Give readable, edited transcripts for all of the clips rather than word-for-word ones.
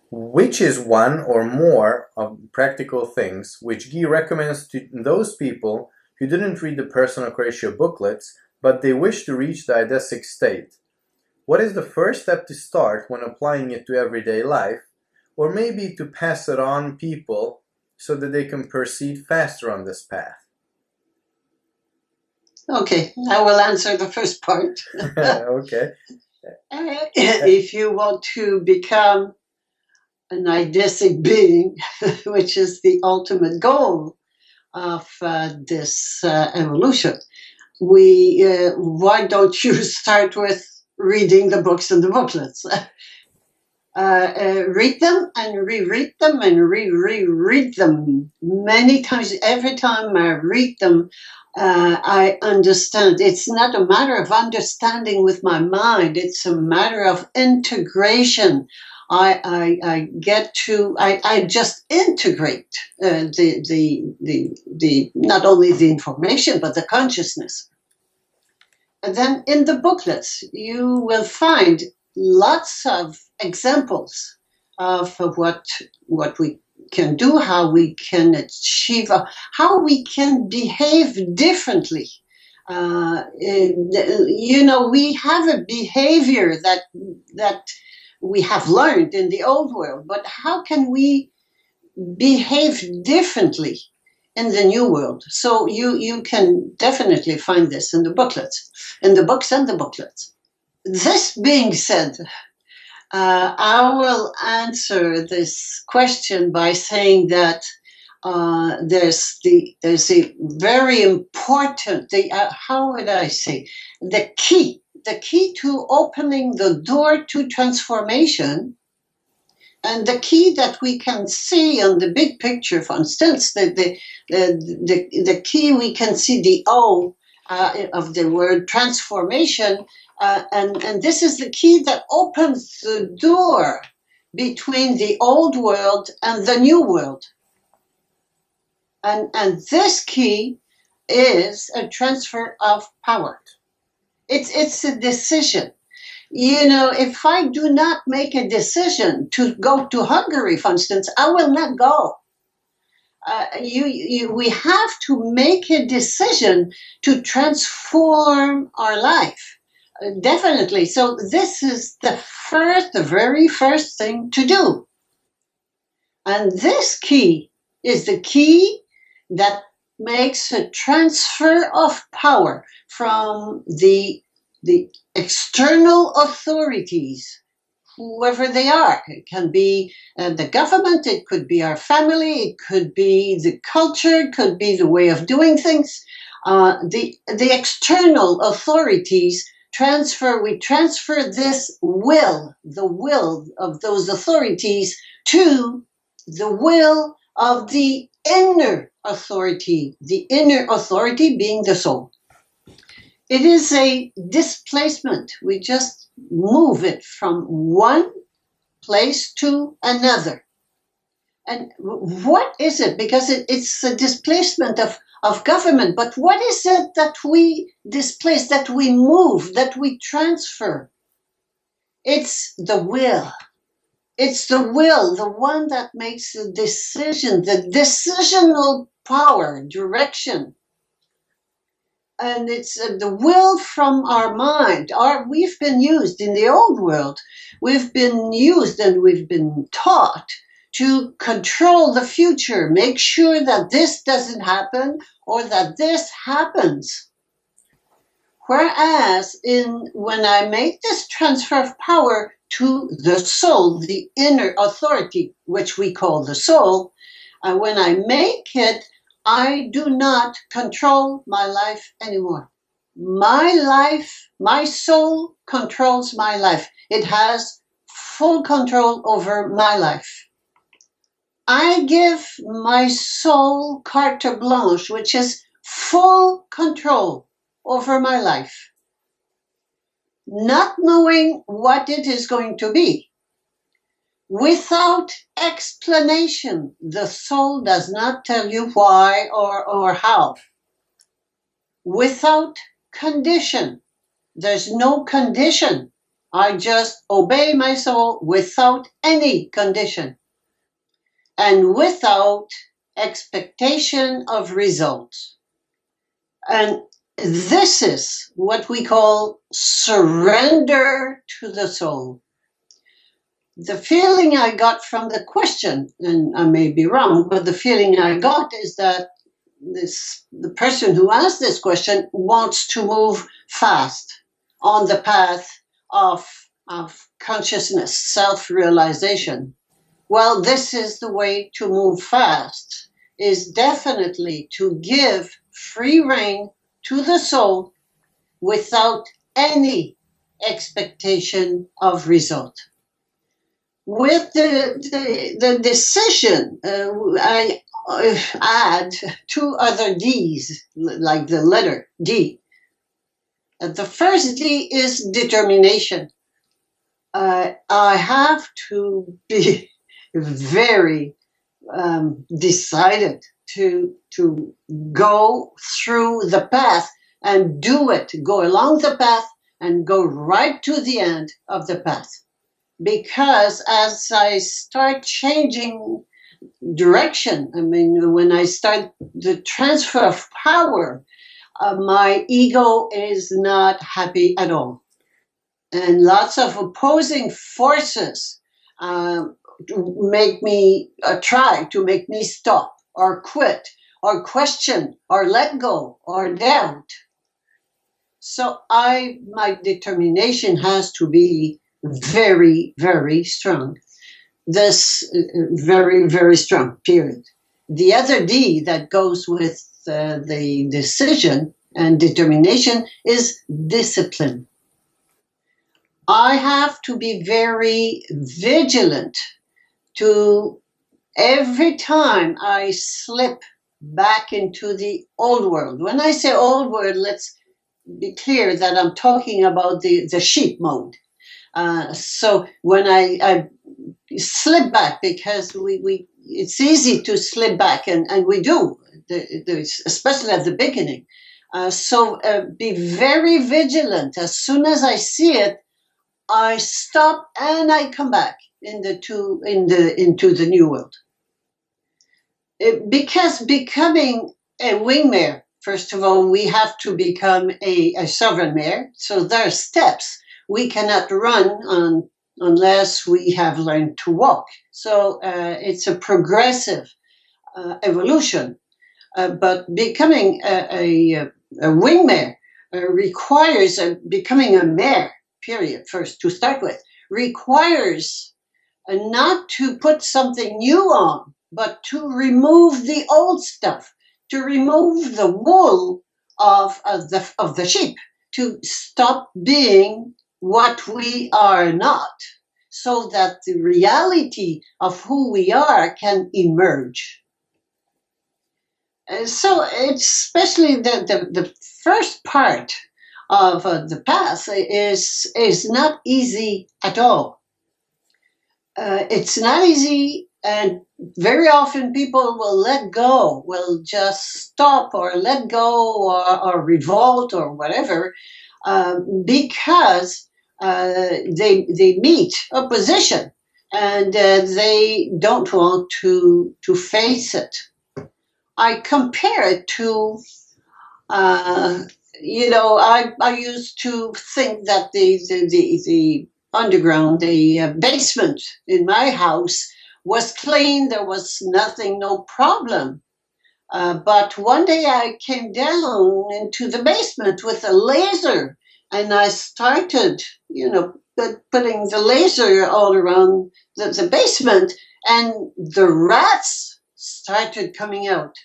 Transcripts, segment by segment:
Which is one or more of practical things which Guy recommends to those people who didn't read the Personocratia booklets, but they wish to reach the eidasic state? What is the first step to start when applying it to everyday life, or maybe to pass it on people so that they can proceed faster on this path? Okay, I will answer the first part. Okay. If you want to become an eidasic being, which is the ultimate goal of this evolution, why don't you start with reading the books and the booklets? Read them and reread them and reread them many times. Every time I read them, I understand. It's not a matter of understanding with my mind. It's a matter of integration. I just integrate the not only the information but the consciousness. And then in the booklets, you will find lots of examples of what we can do, how we can achieve, how we can behave differently. We have a behavior that we have learned in the old world, but how can we behave differently in the new world? So you can definitely find this in the booklets, in the books and the booklets. This being said, I will answer this question by saying that there's a very important, how would I say, the key to opening the door to transformation, and the key that we can see on the big picture. For instance, the key, we can see the O of the word transformation. And this is the key that opens the door between the old world and the new world. And this key is a transfer of power. It's a decision. If I do not make a decision to go to Hungary, for instance, I will not go. We have to make a decision to transform our life. Definitely. So this is the very first thing to do. And this key is the key that makes a transfer of power from the external authorities, whoever they are. It can be the government, it could be our family, it could be the culture, it could be the way of doing things. The external authorities we transfer this will, the will of those authorities, to the will of the inner authority being the soul. It is a displacement. We just move it from one place to another. And what is it? Because it's a displacement of government, but what is it that we displace, that we move, that we transfer? It's the will. It's the will, the one that makes the decision, the decisional power, direction. And it's the will from our mind. We've been used in the old world. We've been used and we've been taught to control the future, make sure that this doesn't happen or that this happens. Whereas when I make this transfer of power to the soul, the inner authority, which we call the soul, when I make it, I do not control my life anymore. My soul controls my life. It has full control over my life. I give my soul carte blanche, which is full control over my life, not knowing what it is going to be. Without explanation, the soul does not tell you why or how. Without condition, there's no condition. I just obey my soul without any condition and without expectation of results. And this is what we call surrender to the soul. The feeling I got from the question, and I may be wrong, but the feeling I got is that the person who asked this question wants to move fast on the path of consciousness, self-realization. Well, this is the way to move fast, is definitely to give free rein to the soul without any expectation of result. With the decision, I add two other D's, like the letter D. The first D is determination. I have to be very decided to go through the path and do it, go along the path and go right to the end of the path. Because as I start changing direction, I mean, when I start the transfer of power, my ego is not happy at all. And lots of opposing forces make me try to make me stop or quit or question or let go or doubt. So my determination has to be very, very strong. This very, very strong, period. The other D that goes with the decision and determination is discipline. I have to be very vigilant to every time I slip back into the old world. When I say old world, let's be clear that I'm talking about the sheep mode. So when I slip back, because we it's easy to slip back, and we do, especially at the beginning. So be very vigilant. As soon as I see it, I stop and I come back into the new world. Because becoming a wing mare, first of all, we have to become a sovereign mare. So there are steps. We cannot run unless we have learned to walk. So it's a progressive evolution. But becoming a wing mare requires becoming a mare, period, first to start with, requires not to put something new on, but to remove the old stuff, to remove the wool of the sheep, to stop being what we are not, so that the reality of who we are can emerge. So it's especially the first part of the path is not easy at all. It's not easy, and very often people will let go, will just stop or let go or revolt or whatever, because they meet opposition and they don't want to face it. I compare it to, I used to think that the underground, the basement in my house was clean. There was nothing, no problem. But one day I came down into the basement with a laser, and I started, putting the laser all around the basement, and the rats started coming out.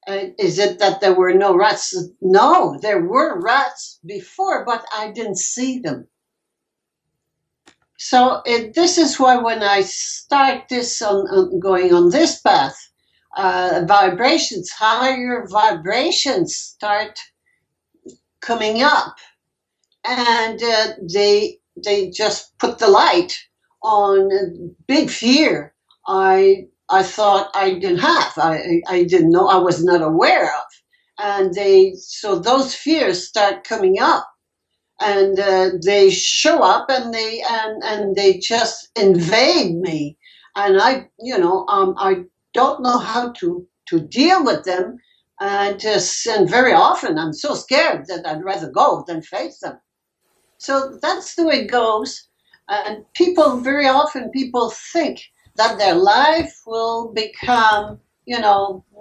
Is it that there were no rats? No, there were rats before, but I didn't see them. So this is why when I start this on going on this path, vibrations, higher vibrations start coming up, and they just put the light on big fear I thought I didn't have. I didn't know, I was not aware of. And so those fears start coming up. and they show up and they just invade me, and I don't know how to deal with them, and very often I'm so scared that I'd rather go than face them. So that's the way it goes. And very often, people think that their life will become,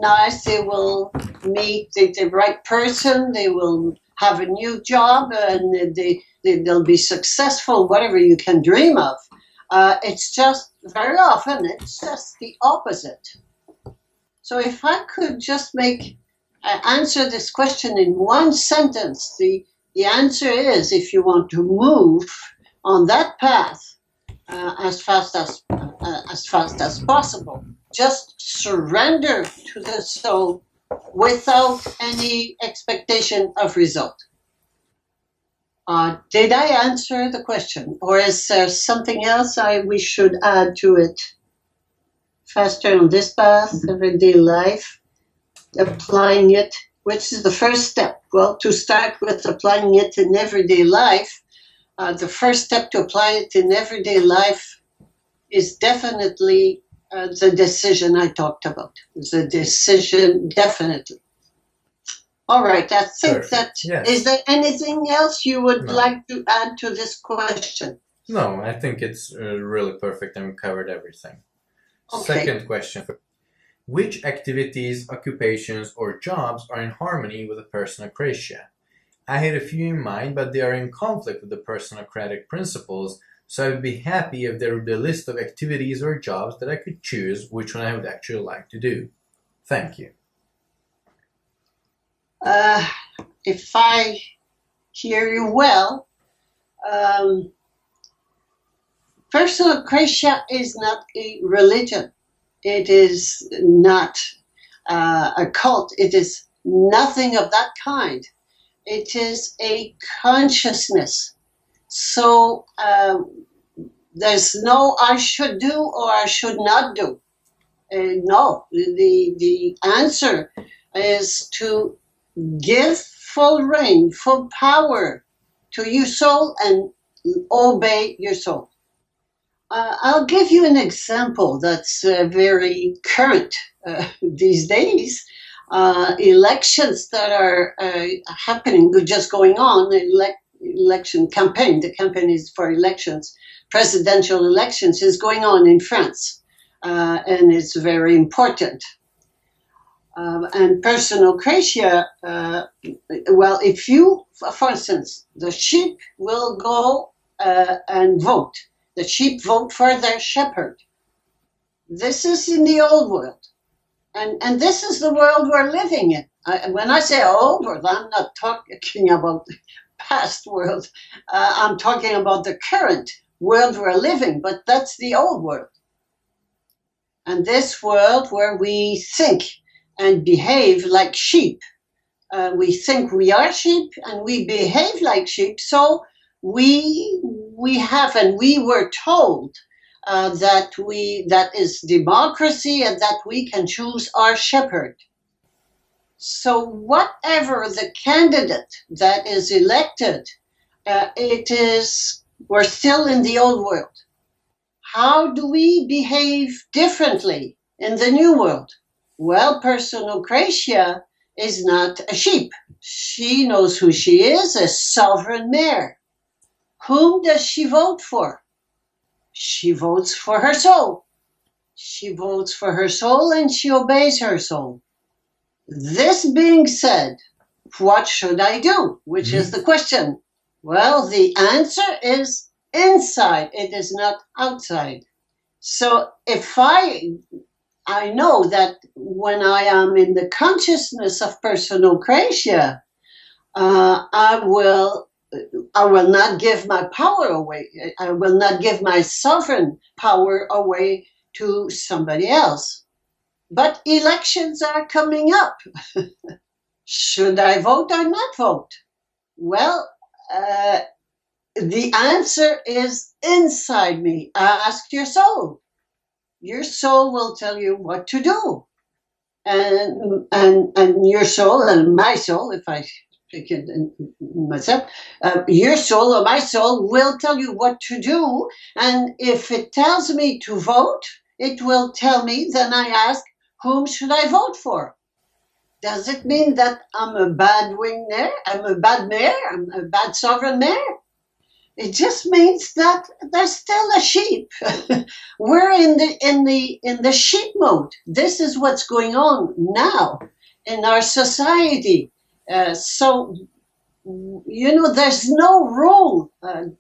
nice. They will meet the right person. They will have a new job, and they'll be successful, whatever you can dream of. It's just very often, it's just the opposite. So if I could just answer this question in one sentence, the answer is, if you want to move on that path as fast as possible, just surrender to the soul without any expectation of result. Did I answer the question, or is there something else we should add to it? Faster on this path, everyday life, applying it. Which is the first step? Well, to start with applying it in everyday life, the first step to apply it in everyday life is definitely the decision I talked about. The decision, definitely. All right, I think that, yes. Is there anything else you would like to add to this question? No, I think it's really perfect and we covered everything. Okay. Second question. Which activities, occupations, or jobs are in harmony with the Personocratia? I had a few in mind, but they are in conflict with the Personocratic principles, so I would be happy if there would be a list of activities or jobs that I could choose which one I would actually like to do. Thank you. If I hear you well, Personocratia is not a religion. It is not a cult. It is nothing of that kind. It is a consciousness. So there's no I should do or I should not do. No, the answer is to give full reign, full power to your soul and obey your soul. I'll give you an example that's very current these days. Elections that are happening, just going on, election campaign. The campaign is for elections, presidential elections is going on in France, and it's very important. And Personocratia, well, if you, for instance, the sheep will go and vote. The sheep vote for their shepherd. This is in the old world. And this is the world we're living in. When I say old world, I'm not talking about the past world. I'm talking about the current world we're living, but that's the old world. And this world where we think and behave like sheep. We think we are sheep and we behave like sheep. So we were told that is democracy and that we can choose our shepherd. So whatever the candidate that is elected, we're still in the old world. How do we behave differently in the new world? Well, Personocratia is not a sheep. She knows who she is, a sovereign mare. Whom does she vote for? She votes for her soul. She votes for her soul and she obeys her soul. This being said, what should I do? Which is the question. Well, the answer is inside. It is not outside. So if I know that when I am in the consciousness of Personocratia, I will not give my power away. I will not give my sovereign power away to somebody else. But elections are coming up. Should I vote or not vote? Well, the answer is inside me. Ask your soul. Your soul will tell you what to do. And your soul and my soul, if I myself, your soul or my soul will tell you what to do. And if it tells me to vote, it will tell me, then I ask, whom should I vote for? Does it mean that I'm a bad wing mayor? I'm a bad mayor? I'm a bad sovereign mayor? It just means that there's still a sheep. We're in the sheep mode. This is what's going on now in our society. So there's no rule.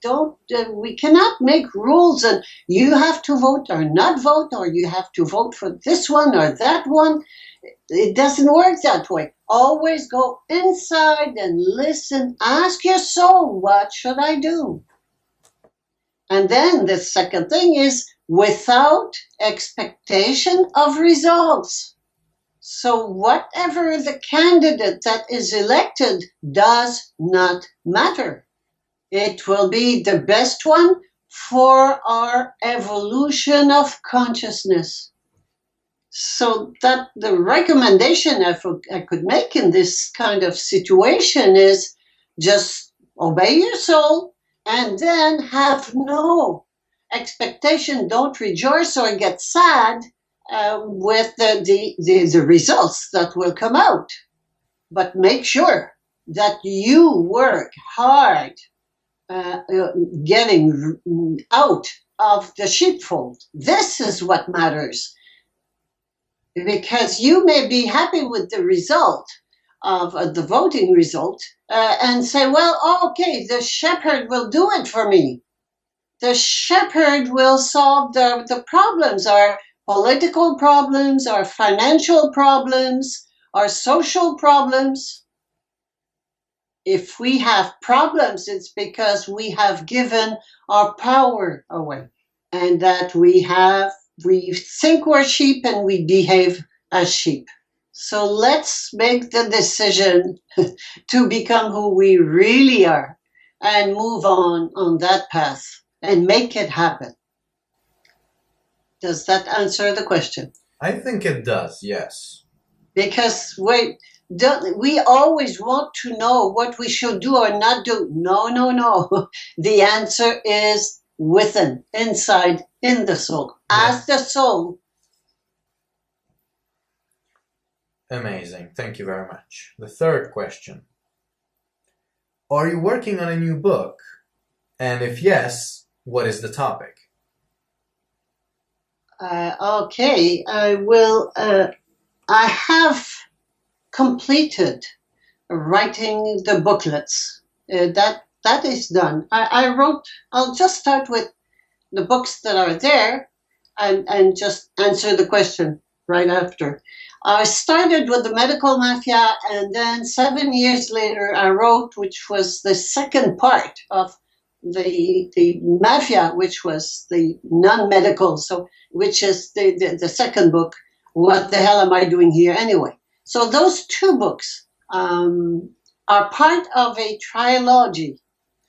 Don't We cannot make rules, and you have to vote or not vote, or you have to vote for this one or that one. It doesn't work that way. Always go inside and listen. Ask your soul, what should I do? And then the second thing is without expectation of results. So whatever the candidate that is elected does not matter. It will be the best one for our evolution of consciousness. So that the recommendation I could make in this kind of situation is just obey your soul and then have no expectation. Don't rejoice or get sad with the results that will come out. But make sure that you work hard getting out of the sheepfold. This is what matters. Because you may be happy with the result of the voting result and say, well, okay, the shepherd will do it for me. The shepherd will solve the problems, our political problems, our financial problems, our social problems. If we have problems, it's because we have given our power away, and that we think we're sheep and we behave as sheep. So let's make the decision to become who we really are and move on that path and make it happen. Does that answer the question? I think it does, yes. Because we always want to know what we should do or not do. No. The answer is within, inside, in the soul. Ask the soul. Amazing. Thank you very much. The third question. Are you working on a new book? And if yes, what is the topic? Okay, I will. I have completed writing the booklets. That is done. I'll just start with the books that are there and just answer the question right after. I started with the medical mafia, and then 7 years later I wrote, which was the second part of the mafia, which was the non-medical, so which is the second book, What the Hell Am I Doing Here Anyway? So those two books are part of a trilogy,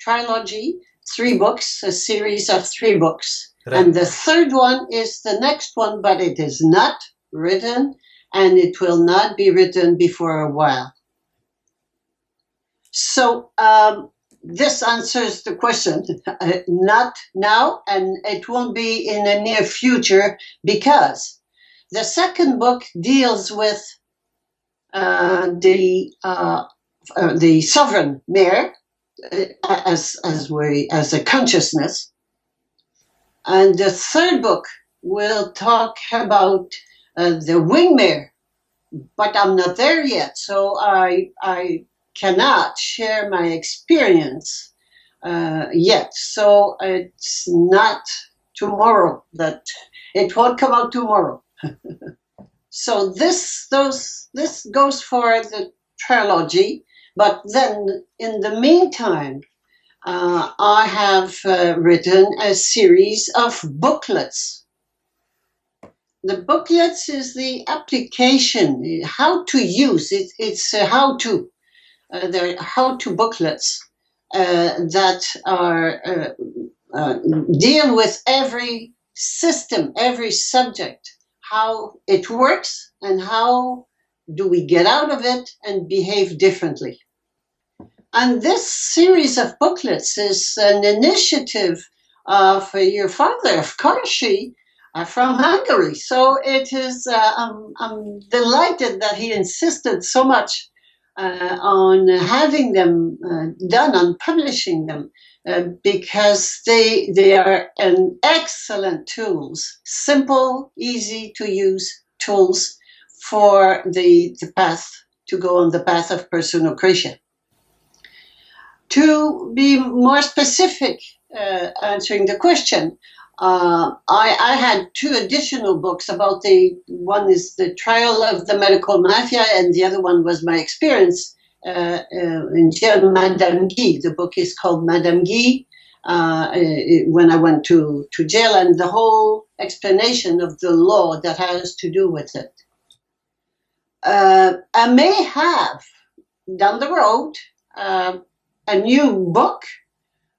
3 books, a series of 3 books. Right. And the third one is the next one, but it is not written, and it will not be written before a while. So this answers the question. Not now, and it won't be in the near future, because the second book deals with the sovereign mayor as a consciousness, and the third book will talk about the wing mayor, but I'm not there yet, so I cannot share my experience yet. So it's not tomorrow, that it won't come out tomorrow. So this goes for the trilogy, but then in the meantime, I have written a series of booklets. The booklets is the application, how to use it. It's a how-to. There are how-to booklets that are deal with every system, every subject, how it works and how do we get out of it and behave differently. And this series of booklets is an initiative of your father, of Karsi, from Hungary. So it is. I'm delighted that he insisted so much on having them done, on publishing them, because they are an excellent tools, simple, easy to use tools for the path to go on the path of Personocratia. To be more specific, answering the question, I had two additional books about one is the trial of the medical mafia, and the other one was my experience in jail, Madame Guy. The book is called Madame Guy, when I went to jail, and the whole explanation of the law that has to do with it. I may have, down the road, a new book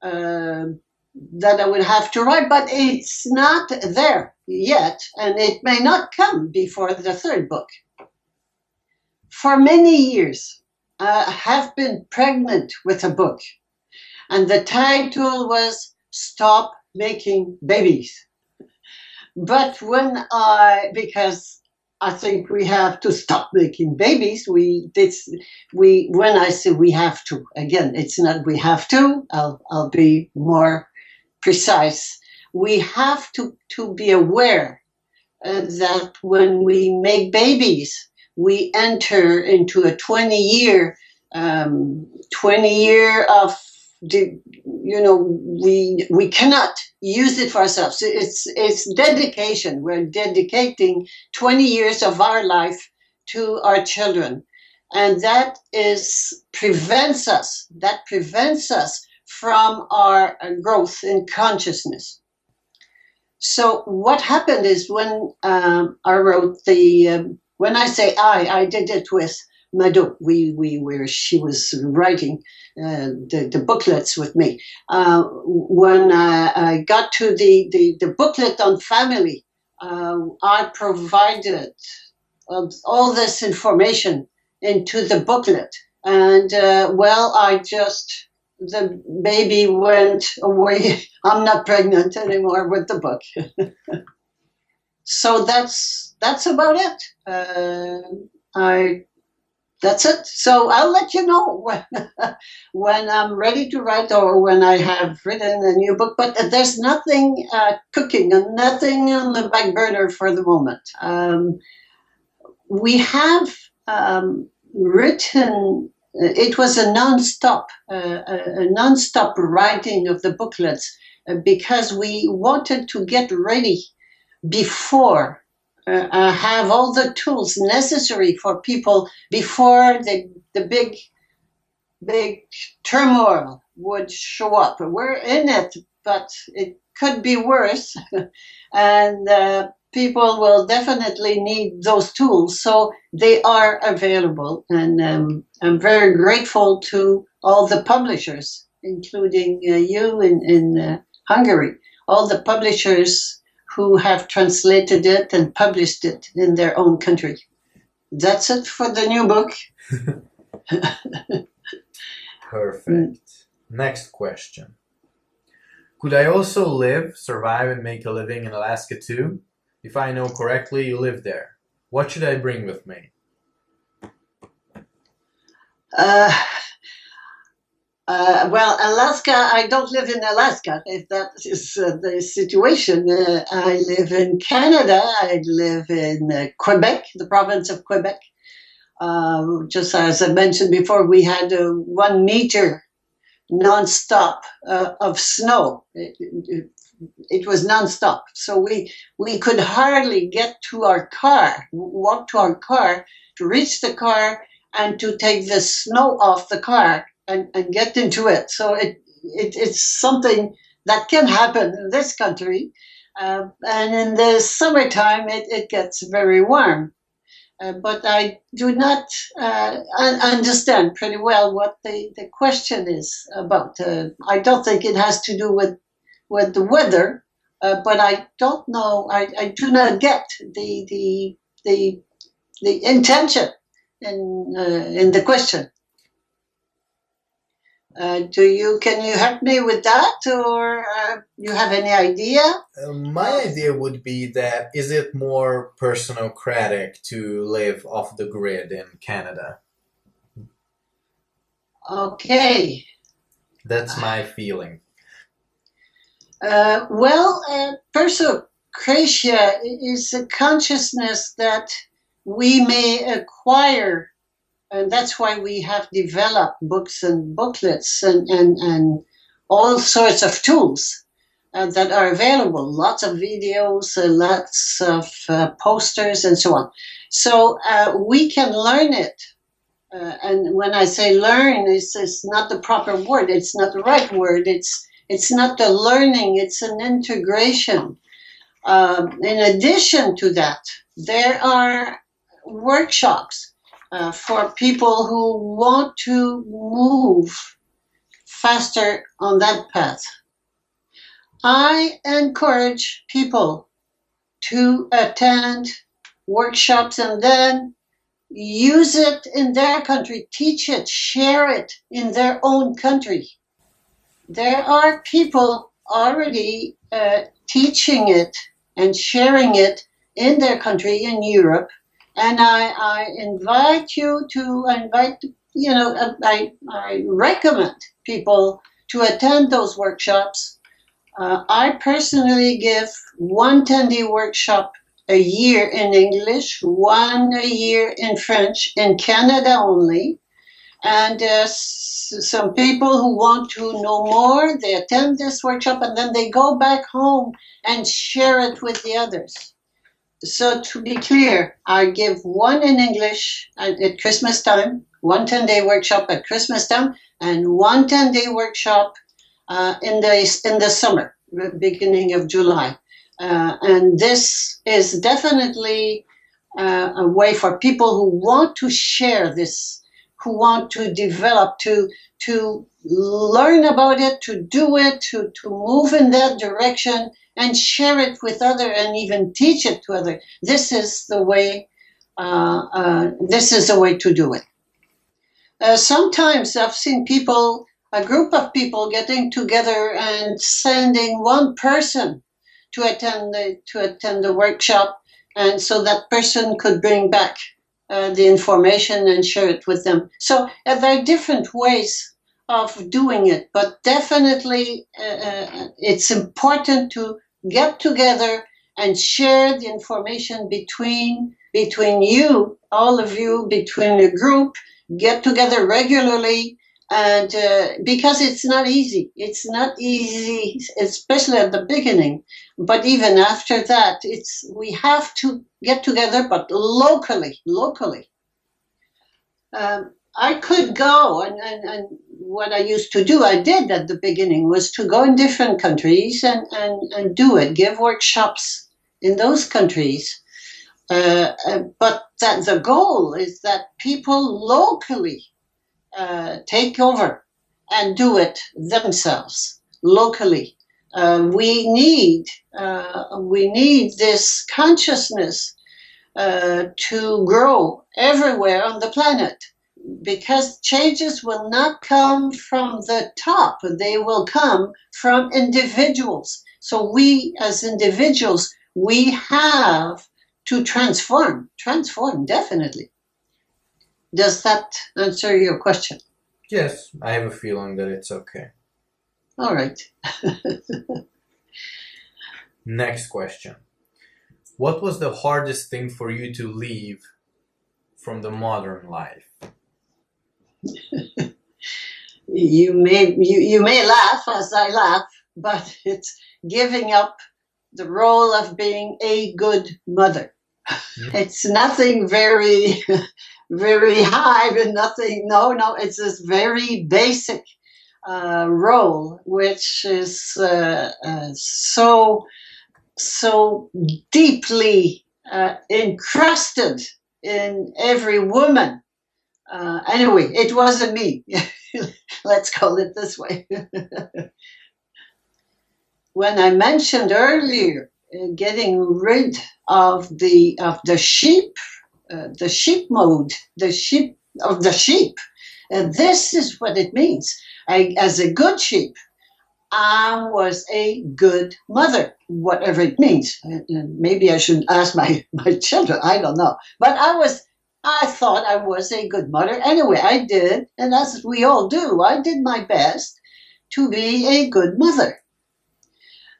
that I would have to write, but it's not there yet, and it may not come before the third book. For many years, I have been pregnant with a book, and the title was Stop Making Babies. But because I think we have to stop making babies. When I say we have to, again, it's not we have to. I'll be more precise. We have to be aware that when we make babies, we enter into a 20-year of we cannot use it for ourselves. It's dedication. We're dedicating 20 years of our life to our children, and that prevents us from our growth in consciousness. So what happened is when I wrote when I say I did it with Mado. She was writing the booklets with me. When I got to the booklet on family, I provided all this information into the booklet, and the baby went away. I'm not pregnant anymore with the book. So that's about it. That's it. So I'll let you know when I'm ready to write or when I have written a new book. But there's nothing cooking and nothing on the back burner for the moment. We have written. It was a non-stop writing of the booklets because we wanted to get ready before. Have all the tools necessary for people before the big turmoil would show up. We're in it, but it could be worse, and people will definitely need those tools. So they are available, and I'm very grateful to all the publishers, including you in Hungary, all the publishers who have translated it and published it in their own country. That's it for the new book. Perfect. Next question. Could I also survive and make a living in Alaska too? If I know correctly, you live there. What should I bring with me? Well, Alaska, I don't live in Alaska, if that is the situation. I live in Canada. I live in Quebec, the province of Quebec. Just as I mentioned before, we had 1 meter non-stop of snow. It was non-stop. So we could hardly get to our car, walk to our car, to reach the car and to take the snow off the car and get into it. So it's something that can happen in this country. And in the summertime, it gets very warm. But I do not understand pretty well what the question is about. I don't think it has to do with the weather, but I don't know. I do not get the intention in the question. Can you help me with that, or you have any idea? My idea would be that is it more personocratic to live off the grid in Canada? Okay. That's my feeling. Personocratia is a consciousness that we may acquire, and that's why we have developed books and booklets and all sorts of tools that are available, lots of videos, lots of posters, and so on. So we can learn it. And when I say learn, it's not the proper word. It's not the right word. It's not the learning. It's an integration. In addition to that, there are workshops for people who want to move faster on that path. I encourage people to attend workshops and then use it in their country, teach it, share it in their own country. There are people already teaching it and sharing it in their country in Europe, and I recommend people to attend those workshops. I personally give one 10-day workshop a year in English, one a year in French, in Canada only. And some people who want to know more, they attend this workshop and then they go back home and share it with the others. So to be clear, I give one in English at Christmas time, one 10-day workshop at Christmas time, and one 10-day workshop in the summer, beginning of July. And this is definitely a way for people who want to share this, who want to develop, to learn about it, to do it, to move in that direction and share it with others and even teach it to others. This is the way. This is the way to do it. Sometimes I've seen people, a group of people, getting together and sending one person to attend the workshop, and so that person could bring back the information and share it with them. So there are different ways of doing it, but definitely it's important to get together and share the information between you, all of you, between the group. Get together regularly, and because it's not easy. It's not easy, especially at the beginning. But even after that, we have to get together, but locally. I could go, and what I used to do, I did at the beginning, was to go in different countries and do it, give workshops in those countries. But that the goal is that people locally take over and do it themselves locally. We need this consciousness to grow everywhere on the planet, because changes will not come from the top. They will come from individuals. So we as individuals, we have to transform, definitely. Does that answer your question? Yes, I have a feeling that it's okay. All right. Next question. What was the hardest thing for you to leave from the modern life? You may laugh as I laugh, but it's giving up the role of being a good mother. It's nothing very, very high, but nothing. No, it's this very basic role, which is so deeply encrusted in every woman. Anyway, it wasn't me. Let's call it this way. When I mentioned earlier getting rid of the sheep mode, the sheep. This is what it means. As a good sheep, I was a good mother, whatever it means. And maybe I should ask my children, I don't know. But I thought I was a good mother. Anyway, I did, and as we all do, I did my best to be a good mother.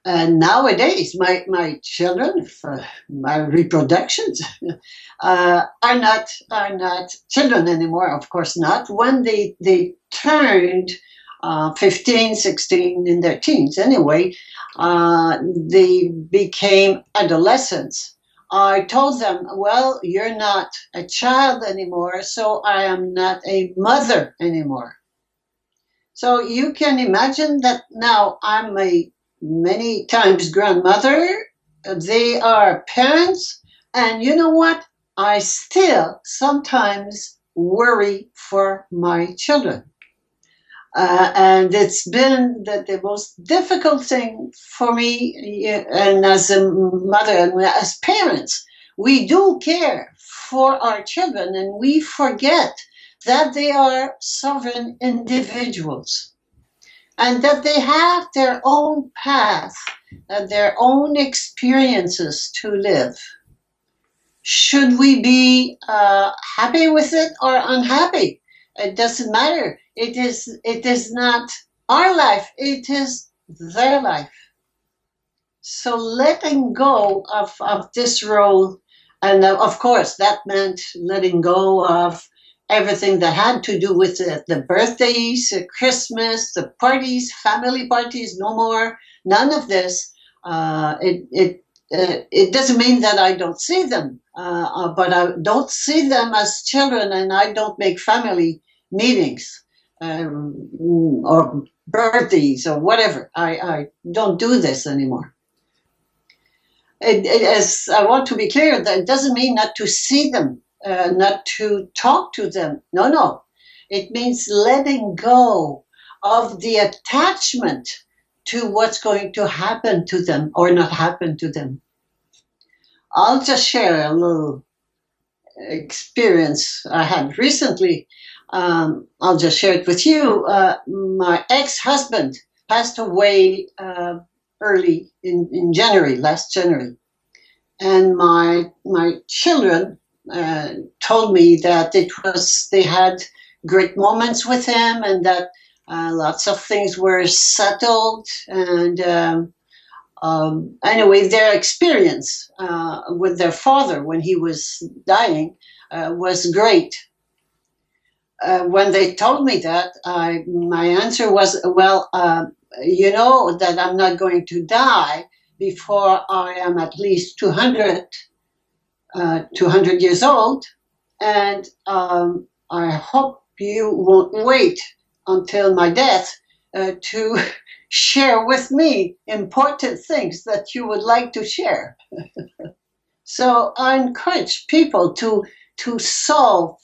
And nowadays, my children, my reproductions, are not children anymore. Of course not. When they turned 15, 16, in their teens anyway, they became adolescents. I told them, well, you're not a child anymore, so I am not a mother anymore. So you can imagine that now I'm a many times grandmother. They are parents. And you know what? I still sometimes worry for my children. And it's been the most difficult thing for me, and as a mother and as parents, we do care for our children and we forget that they are sovereign individuals and that they have their own path and their own experiences to live. Should we be happy with it or unhappy? It doesn't matter. It is not our life, it is their life. So letting go of this role, and of course that meant letting go of everything that had to do with the birthdays, Christmas, the parties, family parties, no more, none of this. It doesn't mean that I don't see them, but I don't see them as children, and I don't make family meetings or birthdays or whatever. I don't do this anymore. As I want to be clear, that it doesn't mean not to see them, not to talk to them. No. It means letting go of the attachment to what's going to happen to them or not happen to them. I'll just share a little experience I had recently. I'll just share it with you. My ex-husband passed away early in January, last January. And my children told me that they had great moments with him and that lots of things were settled. And anyway, their experience with their father when he was dying was great. When they told me that, my answer was, well, you know that I'm not going to die before I am at least 200 years old, and I hope you won't wait until my death to share with me important things that you would like to share. So I encourage people to solve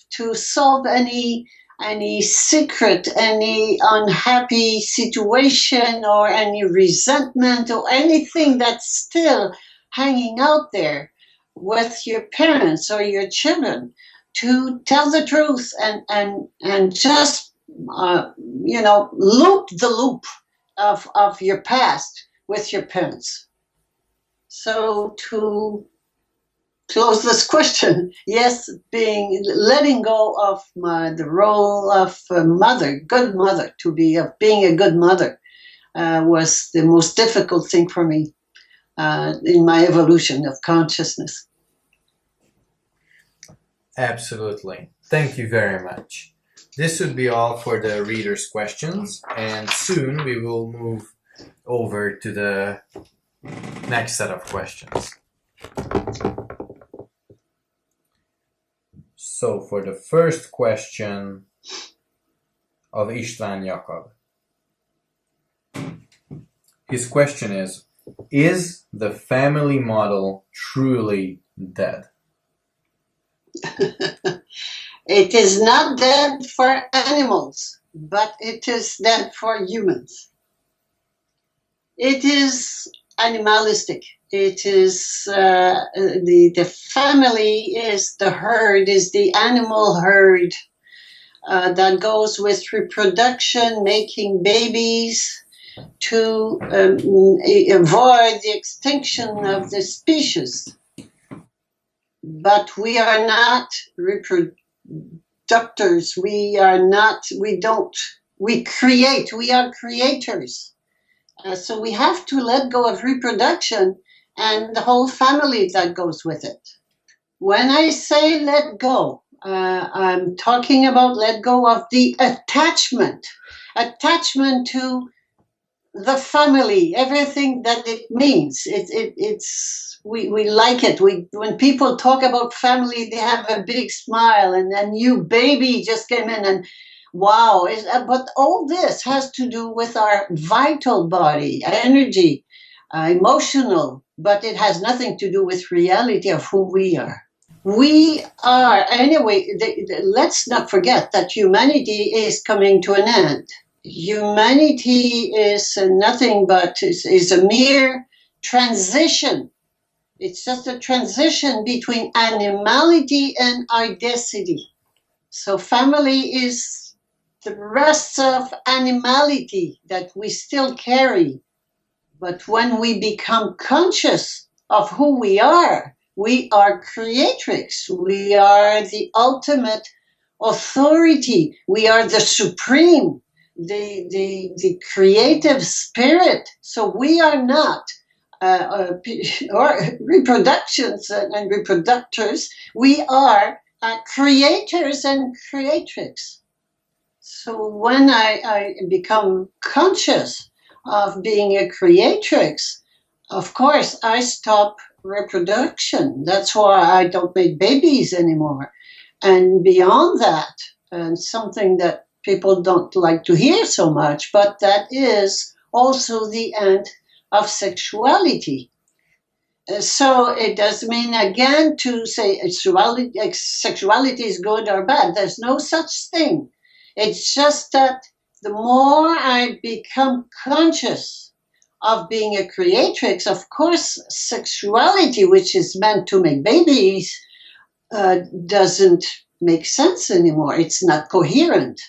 any secret, any unhappy situation or any resentment or anything that's still hanging out there with your parents or your children, to tell the truth and just loop the loop of your past with your parents. So to close this question, yes, letting go of the role of mother, good mother, being a good mother, was the most difficult thing for me in my evolution of consciousness. Absolutely. Thank you very much. This would be all for the readers' questions, and soon we will move over to the next set of questions. So for the first question of István Jakab, his question is the family model truly dead? It is not dead for animals, but it is dead for humans. It is animalistic. It is the family is the herd, is the animal herd. that goes with reproduction, making babies, to avoid the extinction of the species. But we are not reproductors. We create. We are creators. So we have to let go of reproduction and the whole family that goes with it. When I say let go, I'm talking about let go of the attachment to the family, everything that it means. We like it. When people talk about family, they have a big smile, and a new baby just came in, and wow! But all this has to do with our vital body, energy, emotional, but it has nothing to do with reality of who we are. We are, anyway, let's not forget that humanity is coming to an end. Humanity is nothing but is a mere transition. It's just a transition between animality and ideicity. So family is the rest of animality that we still carry. But when we become conscious of who we are creatrix. We are the ultimate authority. We are the supreme, the creative spirit. So we are not or reproductions and reproductors. We are creators and creatrix. So when I become conscious of being a creatrix, of course, I stop reproduction. That's why I don't make babies anymore. And beyond that, and something that people don't like to hear so much, but that is also the end of sexuality. So it does mean, again, to say sexuality is good or bad. There's no such thing. It's just that the more I become conscious of being a creatrix, of course, sexuality, which is meant to make babies, doesn't make sense anymore. It's not coherent.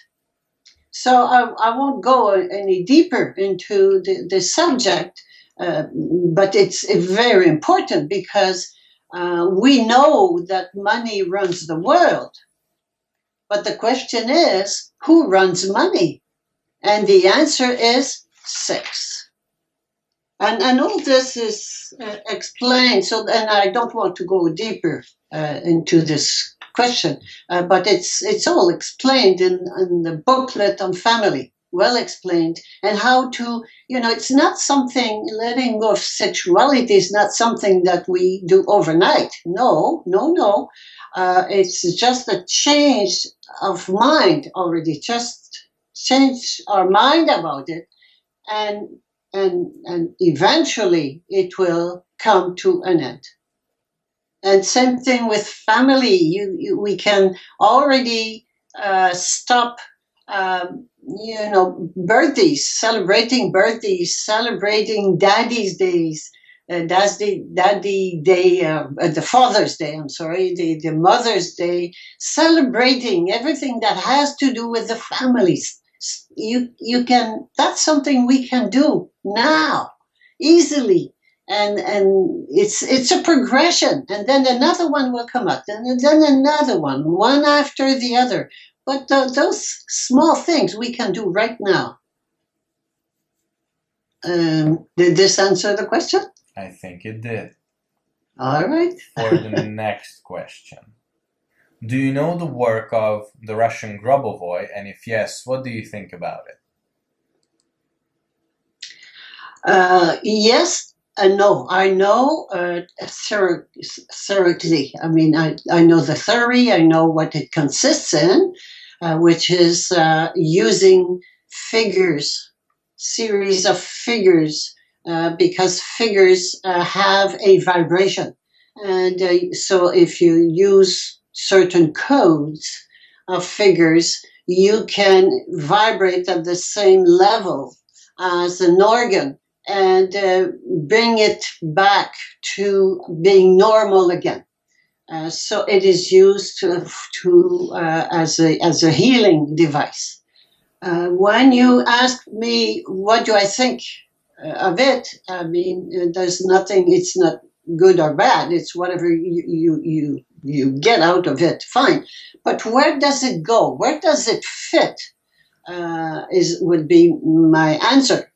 So I won't go any deeper into the subject, but it's very important because we know that money runs the world. But the question is, who runs money? And the answer is sex. And all this is explained. So, and I don't want to go deeper into this question, but it's all explained in the booklet on family, well explained, and how to, it's not something, letting go of sexuality is not something that we do overnight. No. It's just a change of mind already. Just change our mind about it, and eventually it will come to an end. And same thing with family. We can already stop, birthdays, celebrating daddy's days. That's the daddy day, the Father's Day. I'm sorry, the Mother's Day. Celebrating everything that has to do with the families. You can. That's something we can do now, easily, and it's a progression. And then another one will come up, and then another one after the other. But those small things we can do right now. Did this answer the question? I think it did. All right. For the next question. Do you know the work of the Russian Grobovoi, and if yes, what do you think about it? Yes and no. I know theoretically. I mean, I know the theory. I know what it consists in, which is using figures, series of figures, because figures have a vibration. And so if you use certain codes of figures, you can vibrate at the same level as an organ and bring it back to being normal again. So it is used as a healing device. When you ask me what do I think of it, I mean, there's nothing. It's not good or bad. It's whatever you get out of it. Fine, but where does it go? Where does it fit? Would be my answer,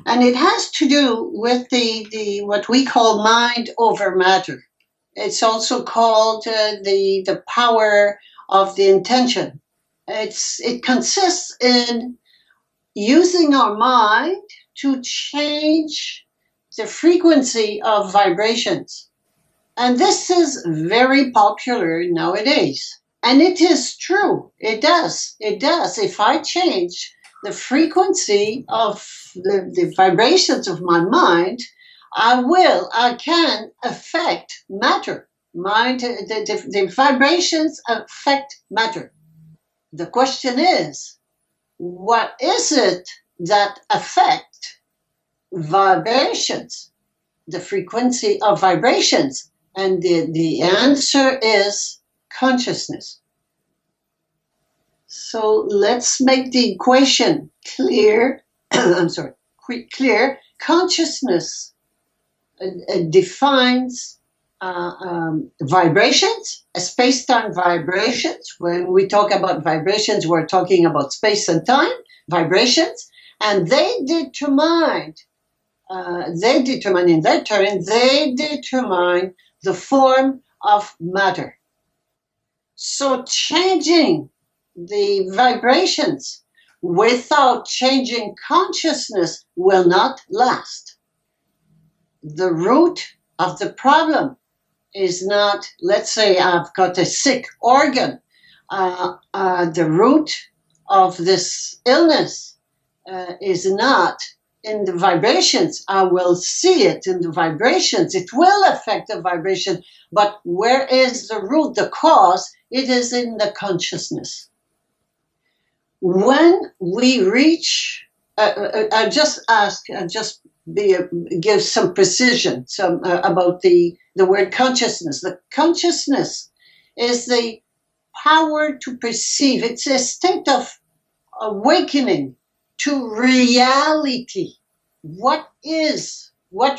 and it has to do with the what we call mind over matter. It's also called the power of the intention. It consists in using our mind to change the frequency of vibrations. And this is very popular nowadays. And it is true. It does. It does. If I change the frequency of the vibrations of my mind, I can affect matter. The vibrations affect matter. The question is, what is it that affect vibrations, the frequency of vibrations? And the answer is consciousness. So let's make the equation clear. I'm sorry, clear. Consciousness defines vibrations, space-time vibrations. When we talk about vibrations, we're talking about space and time vibrations, and they determine in their turn, they determine the form of matter. So changing the vibrations without changing consciousness will not last. The root of the problem is not, let's say I've got a sick organ. The root of this illness is not in the vibrations. I will see it in the vibrations. It will affect the vibration. But where is the root, the cause? It is in the consciousness. When we reach, I just give some precision about the word consciousness. The consciousness is the power to perceive. It's a state of awakening to reality. What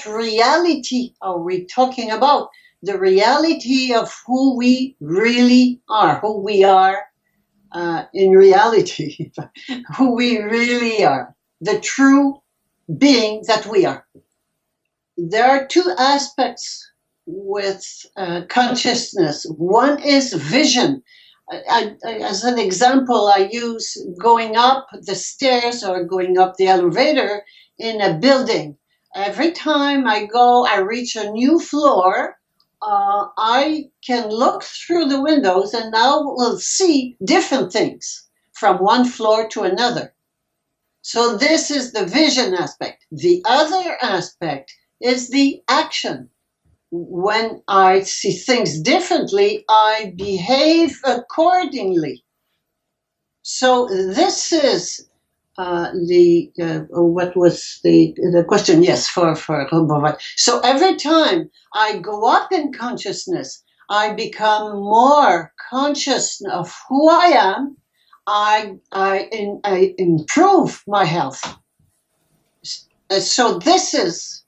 reality are we talking about? The reality of who we really are, who we are in reality, who we really are, the true being that we are. There are two aspects with consciousness. One is vision. As an example, I use going up the stairs or going up the elevator in a building. Every time I reach a new floor, I can look through the windows and now will see different things from one floor to another. So this is the vision aspect. The other aspect is the action. When I see things differently, I behave accordingly. So this is what was the question? Yes, for Robovat. So every time I go up in consciousness, I become more conscious of who I am. I improve my health. So this is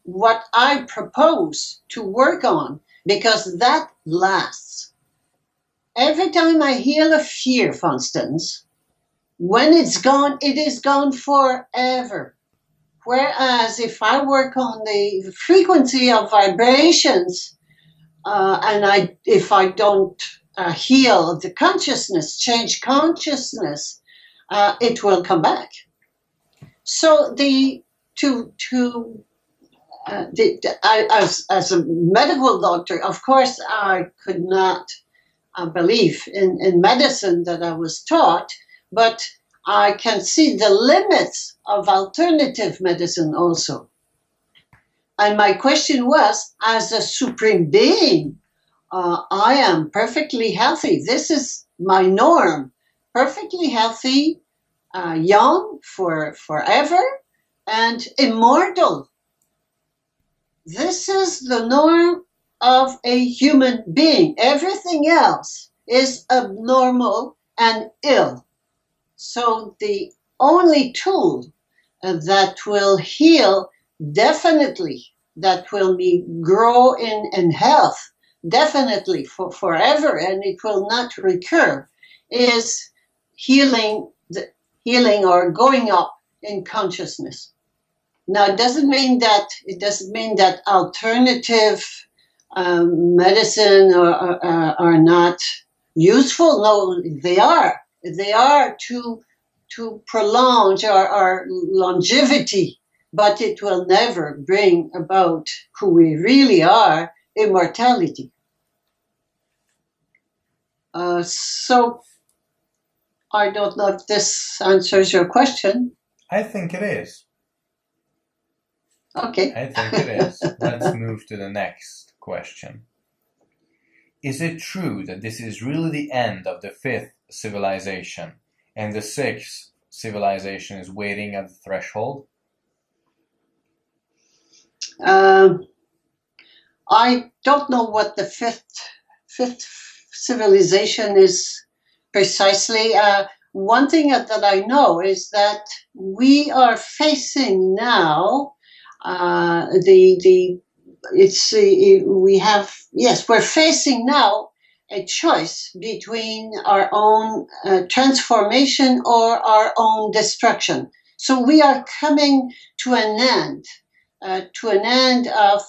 what I propose to work on, because that lasts. Every time I heal a fear, for instance, when it's gone, it is gone forever. Whereas if I work on the frequency of vibrations, if I don't heal the consciousness, change consciousness, it will come back. So as a medical doctor, of course, I could not believe in medicine that I was taught, but I can see the limits of alternative medicine also. And my question was, as a supreme being, I am perfectly healthy. This is my norm. Perfectly healthy, young for forever, and immortal. This is the norm of a human being. Everything else is abnormal and ill. So the only tool that will heal definitely, that will grow in health definitely for forever, and it will not recur, is healing, healing or going up in consciousness. Now, it doesn't mean that alternative medicine are not useful. No, they are. They are to prolong our longevity, but it will never bring about who we really are, immortality. So I don't know if this answers your question. I think it is. Okay. I think it is. Let's move to the next question. Is it true that this is really the end of the 5th civilization and the 6th civilization is waiting at the threshold? I don't know what the fifth civilization is precisely. One thing that I know is that we are facing now we're facing now a choice between our own transformation or our own destruction. So we are coming to an end of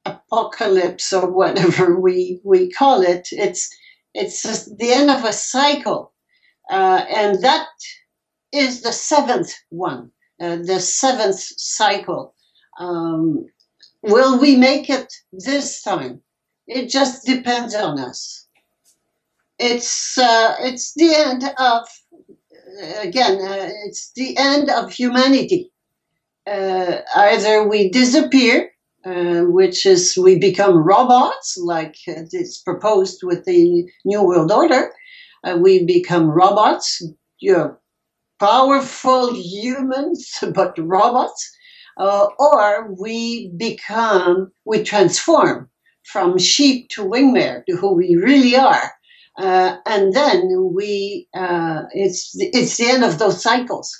apocalypse, or whatever we call it. It's the end of a cycle, and that is the 7th one, the 7th cycle. Will we make it this time? It just depends on us. It's the end of it's the end of humanity. Either we disappear, which is we become robots, like it's proposed with the New World Order. We become robots, powerful humans, but robots. Or we transform from sheep to wingmare to who we really are. And then it's the end of those cycles.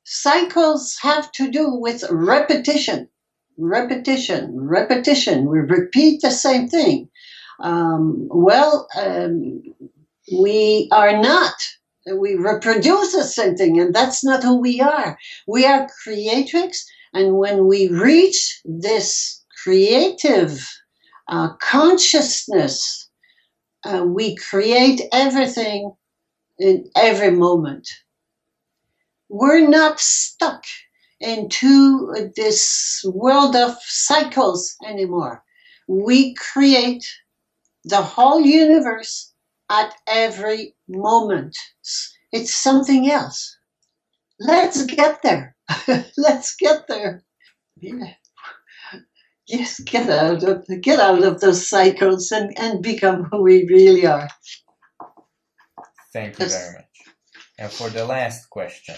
Cycles have to do with repetition. We repeat the same thing. We are not. We reproduce the same thing, and that's not who we are. We are creatrix, and when we reach this creative consciousness, we create everything in every moment. We're not stuck into this world of cycles anymore. We create the whole universe at every moment. It's something else. Let's get there. Let's get there. Yeah. Yes, get out of those cycles and become who we really are. Thank you very much. And for the last question,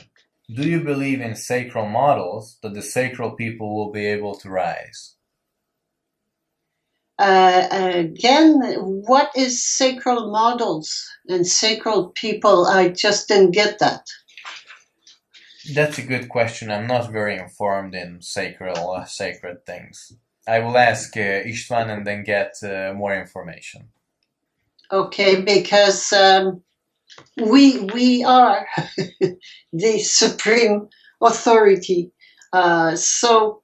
do you believe in sacral models that the sacral people will be able to rise? Again, what is sacral models and sacral people? I just didn't get that. That's a good question. I'm not very informed in sacred things. I will ask István and then get more information. Okay, because we are the supreme authority. So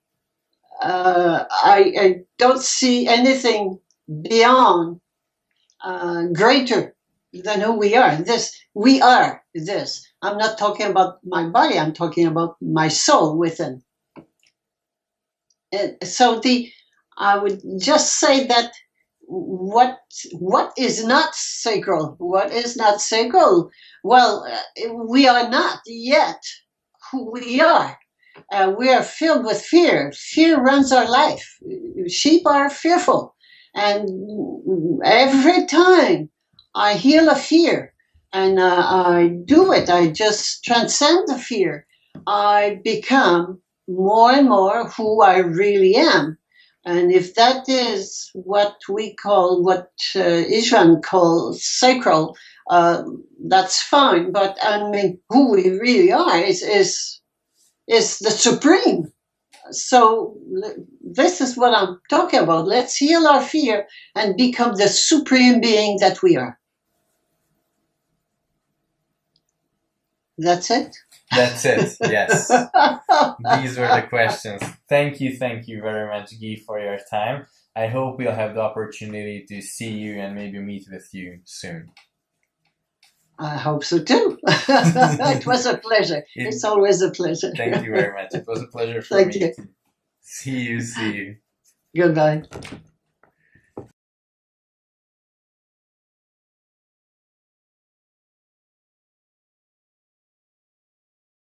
I don't see anything beyond greater than who we are. We are this. I'm not talking about my body. I'm talking about my soul within. So I would just say that what is not sacral? What is not sacral? Well, we are not yet who we are. We are filled with fear. Fear runs our life. Sheep are fearful. And every time I heal a fear and I do it, I just transcend the fear. I become more and more who I really am. And if that is what Isran calls sacral, that's fine. But I mean, who we really are is the supreme. So this is what I'm talking about. Let's heal our fear and become the supreme being that we are. That's it? That's it, yes. These were the questions. Thank you very much, Guy, for your time. I hope we'll have the opportunity to see you and maybe meet with you soon. I hope so too. It was a pleasure. It's always a pleasure. Thank you very much. It was a pleasure for me. Thank you. See you. Goodbye.